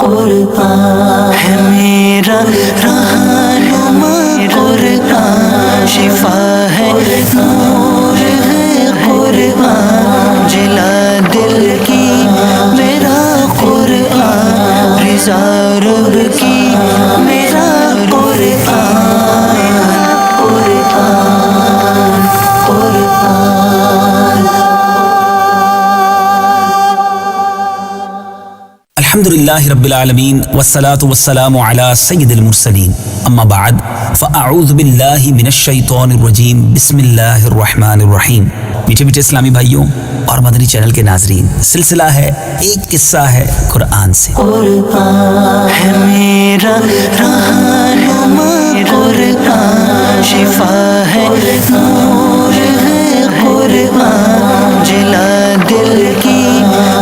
قرآن ہے میرا رہنما قرآن، شفا ہے نور ہے قرآن، جلا دل کی میرا قرآن، رضا رب کی میرا قرآن، قرآن قرآن۔ الحمدللہ رب العالمین والصلاة والسلام علی سید المرسلین، اما بعد فاعوذ باللہ من الشیطان الرجیم، بسم اللہ الرحمن الرحیم۔ میٹھے میٹھے اسلامی بھائیوں اور مدنی چینل کے ناظرین، سلسلہ ہے ایک قصہ ہے قرآن سے۔ قرآن ہے میرا رہنما قرآن، شفا ہے نور ہے قرآن، جلا دل کی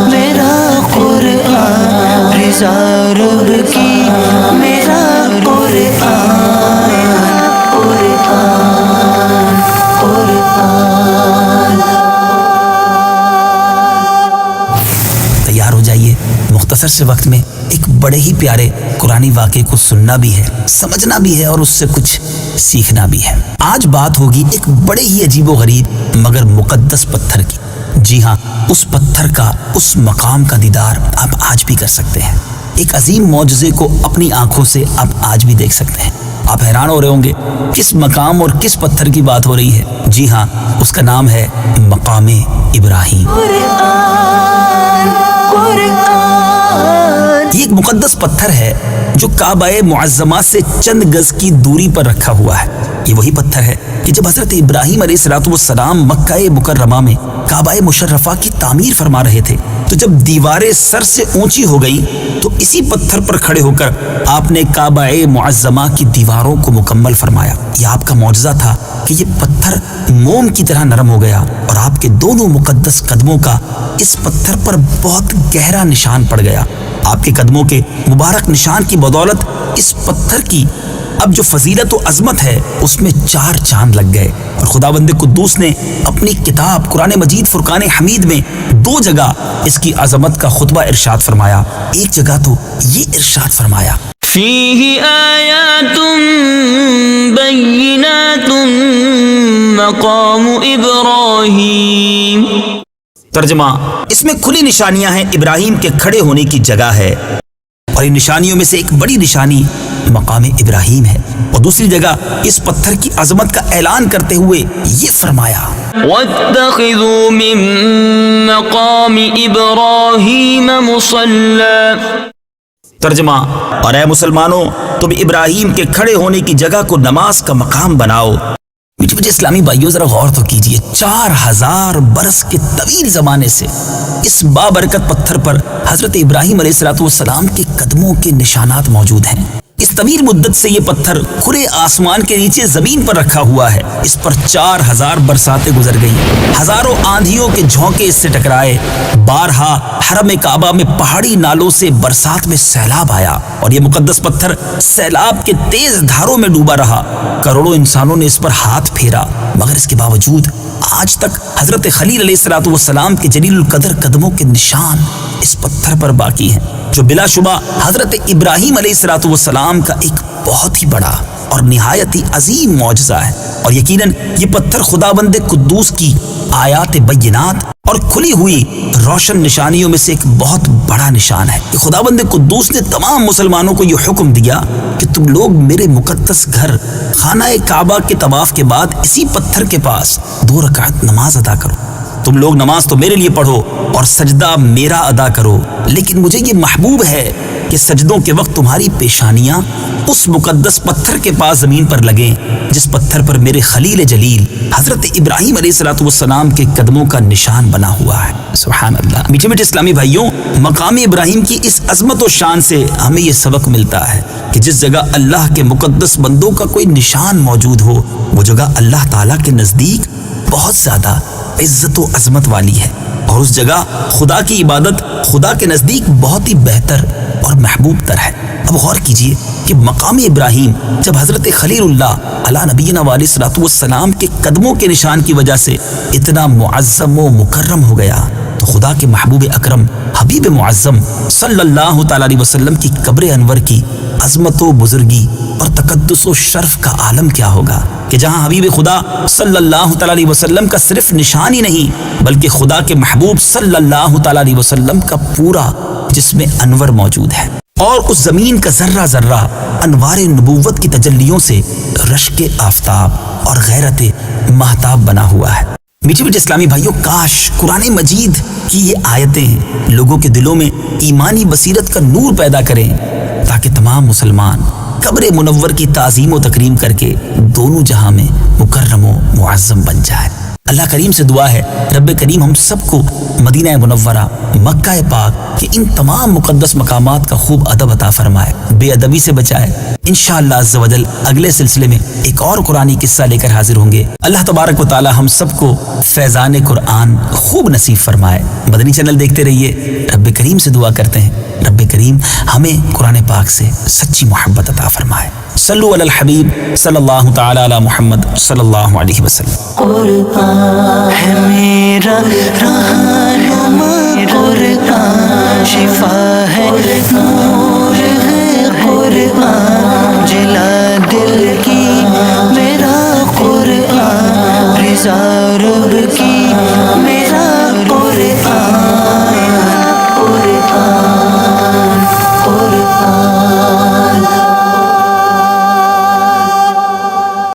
میرا قرآن، رضا رب کی میرا قرآن، قرآن قرآن۔ تیار ہو جائیے، مختصر سے وقت میں ایک بڑے ہی پیارے قرآنی واقعے کو سننا بھی ہے، سمجھنا بھی ہے اور اس سے کچھ سیکھنا بھی ہے۔ آج بات ہوگی ایک بڑے ہی عجیب و غریب مگر مقدس پتھر کی۔ جی ہاں، اس پتھر کا، اس مقام کا دیدار آپ آج بھی کر سکتے ہیں۔ ایک عظیم معجزے کو اپنی آنکھوں سے آپ آج بھی دیکھ سکتے ہیں۔ آپ حیران ہو رہے ہوں گے کس مقام اور کس پتھر کی بات ہو رہی ہے۔ جی ہاں، اس کا نام ہے مقام ابراہیم۔ یہ ایک مقدس پتھر ہے جو کعبہ معظمہ سے چند گز کی دوری پر رکھا ہوا ہے۔ یہ وہی پتھر ہے کہ جب حضرت ابراہیم علیہ السلام مکہ مکرمہ میں کعبہ مشرفہ کی تعمیر فرما رہے تھے تو جب دیواریں سر سے اونچی ہو گئی تو اسی پتھر پر کھڑے ہو کر آپ نے کعبہ معظمہ کی دیواروں کو مکمل فرمایا۔ یہ آپ کا معجزہ تھا کہ یہ پتھر موم کی طرح نرم ہو گیا اور آپ کے دونوں مقدس قدموں کا اس پتھر پر بہت گہرا نشان پڑ گیا۔ آپ کے قدموں کے مبارک نشان کی بدولت اس پتھر کی اب جو فضیلت و عظمت ہے اس میں 4 چاند لگ گئے، اور خداوند قدوس نے اپنی کتاب قرآن مجید فرقان حمید میں 2 جگہ اس کی عظمت کا خطبہ ارشاد فرمایا۔ ایک جگہ تو یہ ارشاد فرمایا، فیہ آیات بینات مقام ابراہیم۔ ترجمہ، اس میں کھلی نشانیاں ہیں، ابراہیم کے کھڑے ہونے کی جگہ ہے، اور ان نشانیوں میں سے ایک بڑی نشانی مقام ابراہیم ہے۔ اور دوسری جگہ اس پتھر کی عظمت کا اعلان کرتے ہوئے یہ فرمایا، وَاتَّخِذُوا مِن مَّقَامِ إِبْرَاهِيمَ مُصَلًّى۔ ترجمہ، اور اے مسلمانوں، تم ابراہیم کے کھڑے ہونے کی جگہ کو نماز کا مقام بناؤ۔ مجھے اسلامی بھائیوں ذرا غور تو کیجئے، 4000 برس کے طویل زمانے سے اس بابرکت پتھر پر حضرت ابراہیم علیہ السلام کے قدموں کے نشانات موجود ہیں۔ اس طویل مدت سے یہ پتھر کھلے آسمان کے نیچے زمین پر رکھا ہوا ہے۔ اس پر 4000 برساتیں گزر گئی، ہزاروں آندھیوں کے جھونکے اس سے ٹکرائے، بارہا حرم کعبہ میں پہاڑی نالوں سے برسات میں سیلاب آیا اور یہ مقدس پتھر سیلاب کے تیز دھاروں میں ڈوبا رہا۔ کروڑوں انسانوں نے اس پر ہاتھ پھیرا، مگر اس کے باوجود آج تک حضرت خلیل علیہ السلام کے جلیل القدر قدموں کے نشان اس پتھر پر باقی ہیں، جو بلا شبہ حضرت ابراہیم علیہ السلام کا ایک بہت ہی بڑا اور نہایت ہی عظیم معجزہ ہے۔ اور یقیناً یہ پتھر خداوند قدوس کی آیات بینات اور کھلی ہوئی روشن نشانیوں میں سے ایک بہت بڑا نشان ہے کہ خداوند قدوس نے تمام مسلمانوں کو یہ حکم دیا کہ تم لوگ میرے مقدس گھر خانہ کعبہ کے طواف کے بعد اسی پتھر کے پاس 2 رکعت نماز ادا کرو۔ تم لوگ نماز تو میرے لیے پڑھو اور سجدہ میرا ادا کرو، لیکن مجھے یہ محبوب ہے کہ سجدوں کے وقت تمہاری پیشانیاں اس مقدس پتھر کے پاس زمین پر لگیں جس پتھر پر میرے خلیل جلیل حضرت ابراہیم علیہ السلام کے قدموں کا نشان بنا ہوا ہے۔ سبحان اللہ۔ میٹھے میٹھے اسلامی بھائیوں، مقام ابراہیم کی اس عظمت و شان سے ہمیں یہ سبق ملتا ہے کہ جس جگہ اللہ کے مقدس بندوں کا کوئی نشان موجود ہو، وہ جگہ اللہ تعالیٰ کے نزدیک بہت زیادہ عزت و عظمت والی ہے، اور اس جگہ خدا کی عبادت خدا کے نزدیک بہت ہی بہتر اور محبوب تر ہے۔ اب غور کیجئے کہ مقام ابراہیم جب حضرت خلیل اللہ علی نبینا علیہ الصلوۃ والسلام کے قدموں کے نشان کی وجہ سے اتنا معظم و مکرم ہو گیا، تو خدا کے محبوب اکرم حبیب معظم صلی اللہ تعالی علیہ وسلم کی قبر انور کی عظمت و بزرگی اور تقدس و شرف کا عالم کیا ہوگا کہ جہاں حبیب خدا صلی اللہ تعالی علیہ وسلم کا صرف نشان ہی نہیں بلکہ خدا کے محبوب صلی اللہ تعالی علیہ وسلم کا پورا جسم انور موجود ہے، اور اس زمین کا ذرہ ذرہ انوار نبوت کی تجلیوں سے رشک آفتاب اور غیرت مہتاب بنا ہوا ہے۔ میٹھے میٹھے اسلامی بھائیوں، کاش قرآن مجید کی یہ آیتیں لوگوں کے دلوں میں ایمانی بصیرت کا نور پیدا کریں تاکہ تمام مسلمان قبر منور کی تعظیم و تکریم کر کے دونوں جہاں میں مکرم و معظم بن جائے۔ اللہ کریم سے دعا ہے رب کریم ہم سب کو مدینہ منورہ، مکہ پاک کے ان تمام مقدس مقامات کا خوب ادب عطا فرمائے، بے ادبی سے بچائے۔ انشاءاللہ عز و جل اگلے سلسلے میں ایک اور قرآنی قصہ لے کر حاضر ہوں گے۔ اللہ تبارک و تعالی ہم سب کو فیضان قرآن خوب نصیب فرمائے۔ مدنی چینل دیکھتے رہیے، رب کریم سے دعا کرتے ہیں رب کریم ہمیں قرآن پاک سے سچی محبت عطا فرمائے۔ صلو علی الحبیب صلی اللہ تعالی علی محمد صلی اللہ علیہ وسلم۔ قرآن